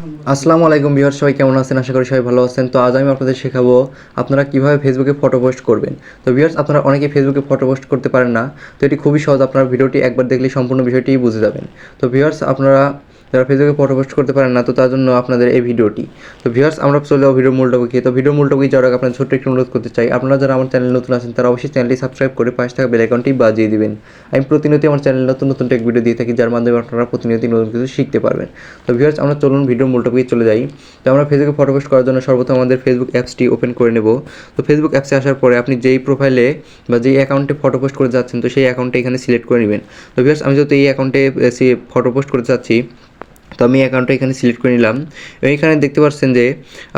আসসালামু আলাইকুম ভিউয়ার্স, সবাই কেমন আছেন? আশা করি সবাই ভালো আছেন। তো আজ আমি আপনাদের শেখাবো আপনারা কিভাবে ফেসবুকে ফটো পোস্ট করবেন। তো ভিউয়ার্স, আপনারা অনেকেই ফেসবুকে ফটো পোস্ট করতে পারেন না। তো এটি খুবই সহজ, আপনারা ভিডিওটি একবার দেখলে সম্পূর্ণ বিষয়টি বুঝে যাবেন। তো ভিউয়ার্স, আপনারা যারা ফেসবুকে ফটো পোস্ট করতে পারেন না, তো তার জন্য আপনাদের এই ভিডিওটি। তো ভিউয়ার্স, আমরা চলে যাবো ভিডিওর মূল টপিকে। তো ভিডিওর মূল টপিকে যাওয়ার আগে আপনাদের ছোট্ট একটু অনুরোধ করতে চাই, আপনারা যারা আমার চ্যানেল নতুন আছেন তারা অবশ্যই চ্যানেলটি সাবস্ক্রাইব করে পাশে থাকা বেল আইকনটি বাজিয়ে দিবেন। আমি প্রতিনিয়ত আমার চ্যানেলে নতুন নতুন টেক ভিডিও দিয়ে থাকি, যার মাধ্যমে আপনারা প্রতিনিয়ত নতুন কিছু শিখতে পারবেন। তো ভিউয়ার্স, আমরা চলুন ভিডিওর মূল টপিকে চলে যাই। তো আমরা ফেসবুকে ফটো পোস্ট করার জন্য সর্বপ্রথম আমাদের ফেসবুক অ্যাপসটি ওপেন করে নেব। তো ফেসবুক অ্যাপসে আসার পরে আপনি যেই প্রোফাইলে বা যেই অ্যাকাউন্টে ফটো পোস্ট করে যাচ্ছেন, তো সেই অ্যাকাউন্টটা এখানে সিলেক্ট করে নেবেন। তো ভিউয়ার্স, আমি যেহেতু এই অ্যাকাউন্টে ফটো পোস্ট করতে চাচ্ছি, তো আমি অ্যাকাউন্টটা এখানে সিলেক্ট করে নিলাম। এবং এখানে দেখতে পাচ্ছেন যে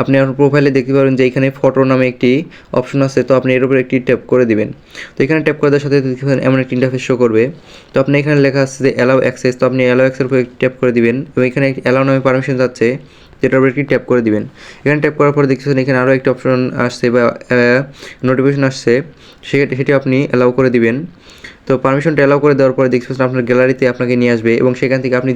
আপনি আপনার প্রোফাইলে দেখতে পাবেন যে এখানে ফটো নামে একটি অপশন আছে। তো আপনি এর উপর একটি ট্যাপ করে দিবেন। তো এখানে ট্যাপ করে দেওয়ার সাথে দেখতে পাবেন এমন একটি ইন্টারফেস শো করবে। তো আপনি এখানে লেখা আছে যে অ্যালাউ অ্যাক্সেস, তো আপনি অ্যালাউ অ্যাক্সেসের উপর ট্যাপ করে দিবেন এবং এখানে অ্যালাউ নামে পারমিশন যাচ্ছে, যেটার উপর একটি ট্যাপ করে দিবেন। এখানে ট্যাপ করার পরে দেখতেছেন এখানে আরও একটি অপশন আসছে বা নোটিফিকেশন আসছে, সেটি আপনি অ্যালাউ করে দিবেন। তো পারমিশনটা অ্যালাউ করে দেওয়ার পরে দেখতে পাচ্ছেন আপনার গ্যালারিতে আপনাকে নিয়ে আসবে এবং সেখান থেকে আপনি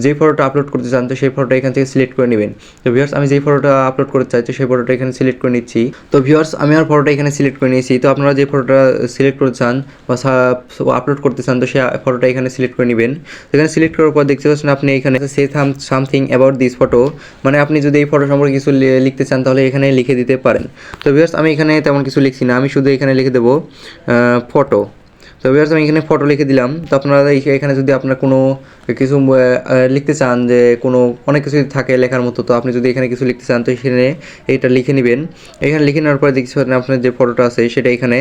যে ফটোটা আপলোড করতে চান, তো সেই ফটোটা এখান থেকে সিলেক্ট করে নেবেন। তো ভিউয়ার্স, আমি যেই ফটোটা আপলোড করতে চাই, তো সেই ফটোটা এখানে সিলেক্ট করে নিচ্ছি। তো ভিউয়ার্স, আমি আমার ফটোটা এখানে সিলেক্ট করে নিয়েছি। তো আপনারা যে ফটোটা সিলেক্ট করতে চান বা আপলোড করতে চান, তো সেই ফটোটা এখানে সিলেক্ট করে নেবেন। এখানে সিলেক্ট করার পর দেখতে পাচ্ছেন আপনি এখানে say something about this photo, মানে আপনি যদি এই ফটো সম্পর্কে কিছু লিখতে চান তাহলে এখানে লিখে দিতে পারেন। তো ভিউয়ার্স, আমি এখানে তেমন কিছু লিখছি না, আমি শুধু এখানে লিখে দেবো ফটো। তো ভিউয়ার্স, আমি এখানে ফটো লিখে দিলাম। তো আপনারা এখানে যদি আপনার কোনো কিছু লিখতে চান, যে কোনো অনেক কিছু থাকে লেখার মতো, তো আপনি যদি এখানে কিছু লিখতে চান তো এখানে এইটা লিখে নেবেন। এখানে লিখে নেওয়ার পরে দেখতে পাচ্ছেন আপনার যে ফটোটা আছে সেটা এখানে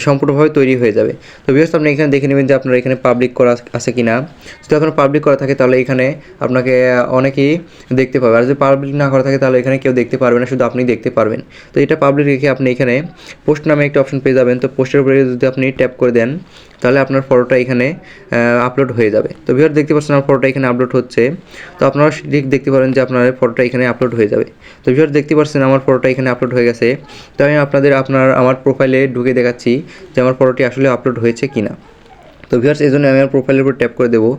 সম্পূর্ণভাবে তৈরি হয়ে যাবে। তো ভিউয়ার্স, আপনি এখানে দেখে নেবেন যে আপনার এখানে পাবলিক করা আছে কি না। যদি এখন পাবলিক করা থাকে তাহলে এখানে আপনাকে অনেকেই দেখতে পাবে, আর যদি পাবলিক না করা থাকে তাহলে এখানে কেউ দেখতে পারবে না, শুধু আপনি দেখতে পারবেন। তো এটা পাবলিক রেখে আপনি এখানে পোস্ট নামে একটা অপশন পেয়ে যাবেন। তো পোস্টের উপরে যদি আপনি ট্যাপ করে দেন তাহলে আপনার ফটোটা এখানে আপলোড হয়ে যাবে। তো ভিউয়ার, দেখতে পাচ্ছেন আমার ফটোটা এখানে আপলোড হচ্ছে। তো আপনারা ঠিক দেখতে পারেন যে আপনার ফটোটা এখানে আপলোড হয়ে যাবে। তো ভিউয়ার, দেখতে পাচ্ছেন আমার ফটোটা এখানে আপলোড হয়ে গেছে। তো আমি আমার প্রোফাইলে ঢুকে দেখাচ্ছি যে আমার ফটোটি আসলে আপলোড হয়েছে কিনা। তো ভিউয়ার্স, এই জন্য আমি আমার প্রোফাইলের উপর ট্যাপ করে দেবো।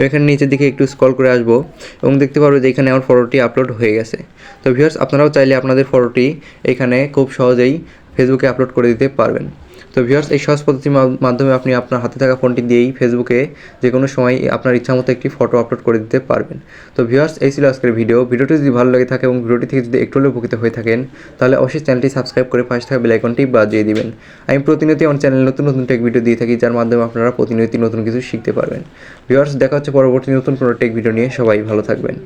এখানে নিচের দিকে একটু স্ক্রল করে আসবো এবং দেখতে পারবো যে এখানে আমার ফটোটি আপলোড হয়ে গেছে। তো ভিউয়ার্স, আপনারাও চাইলে আপনাদের ফটোটি এখানে খুব সহজেই ফেসবুকে আপলোড করে দিতে পারবেন। তো ভিউয়ার্স, এই সহজ পদ্ধতির মাধ্যমে আপনি আপনার হাতে থাকা ফোনটি দিয়েই ফেসবুকে যে কোনো সময় আপনার ইচ্ছামতো একটি ফটো আপলোড করে দিতে পারবেন। তো ভিউয়ার্স, এই ছিল আজকের ভিডিওটি যদি ভালো লাগে থাকে এবং ভিডিওটি থেকে যদি একটু হলেও উপকৃত হয়ে থাকেন, তাহলে অবশ্যই চ্যানেলটি সাবস্ক্রাইব করে পাশে থাকা বেল আইকনটি বাজিয়ে দিবেন। আমি প্রতিনিয়ত আমার চ্যানেলে নতুন নতুন টেক ভিডিও দিয়ে থাকি, যার মাধ্যমে আপনারা প্রতিনিয়ত নতুন কিছু শিখতে পারবেন। ভিউয়ার্স, দেখা হচ্ছে পরবর্তী নতুন কোনো টেক ভিডিও নিয়ে। সবাই ভালো থাকবেন।